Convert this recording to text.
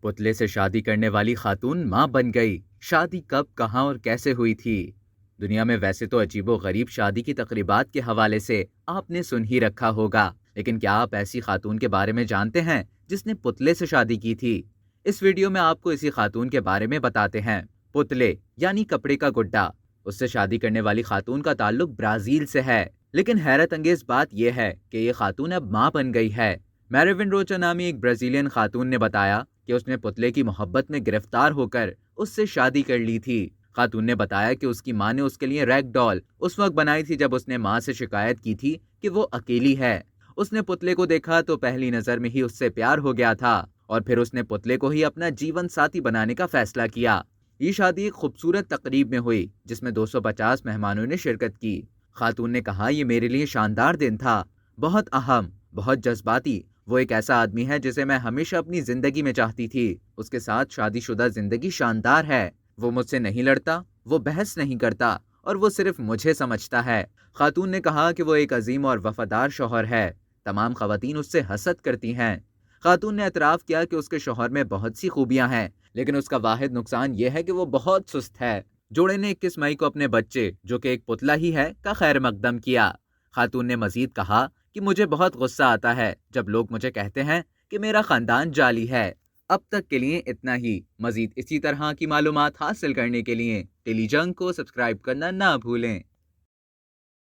पुतले से शादी करने वाली खातून मां बन गई। शादी कब, कहां और कैसे हुई थी? दुनिया में वैसे तो अजीबो गरीब शादी की तकरीबात के हवाले से आपने सुन ही रखा होगा, लेकिन क्या आप ऐसी खातून के बारे में जानते हैं जिसने पुतले से शादी की थी? इस वीडियो में आपको इसी खातून के बारे में बताते हैं। पुतले यानी कपड़े का गुड्डा। उससे शादी करने वाली खातून का ताल्लुक ब्राजील से है, लेकिन हैरत अंगेज बात यह है कि ये खातून अब मां बन गई है। मैरिविन रोचा नामी एक ब्राजीलियन खातून ने बताया कि उसने पुतले की मोहब्बत में गिरफ्तार होकर उससे शादी कर ली थी। खातून ने बताया कि उसकी मां ने उसके लिए रैग डॉल उस वक्त बनाई थी जब उसने मां से शिकायत की थी कि वो अकेली है। उसने पुतले को देखा तो पहली नजर में ही उससे प्यार हो गया था और फिर उसने पुतले को ही अपना जीवन साथी बनाने का फैसला किया। ये शादी एक खूबसूरत तकरीब में हुई जिसमें 250 मेहमानों ने शिरकत की। खातून ने कहा, ये मेरे लिए शानदार दिन था, बहुत अहम, बहुत जज्बाती। वो एक ऐसा आदमी है जिसे मैं हमेशा अपनी जिंदगी में चाहती थी। उसके साथ शादीशुदा जिंदगी शानदार है। वो मुझसे नहीं लड़ता, वो बहस नहीं करता और वो सिर्फ मुझे समझता है। खातून ने कहा कि वो एक अजीम और वफादार शौहर है। तमाम खवातीन उससे हसद करती हैं। खातून ने एतराफ़ किया कि उसके शौहर में बहुत सी खूबियां हैं, लेकिन उसका वाहिद नुकसान यह है कि वो बहुत सुस्त है। जोड़े ने 21 मई को अपने बच्चे, जो कि एक पुतला ही है, का खैर मकदम किया। खातून ने मजीद कहा कि मुझे बहुत गुस्सा आता है जब लोग मुझे कहते हैं कि मेरा खानदान जाली है। अब तक के लिए इतना ही। मजीद इसी तरह की मालूमात हासिल करने के लिए टेलीजंग को सब्सक्राइब करना ना भूलें।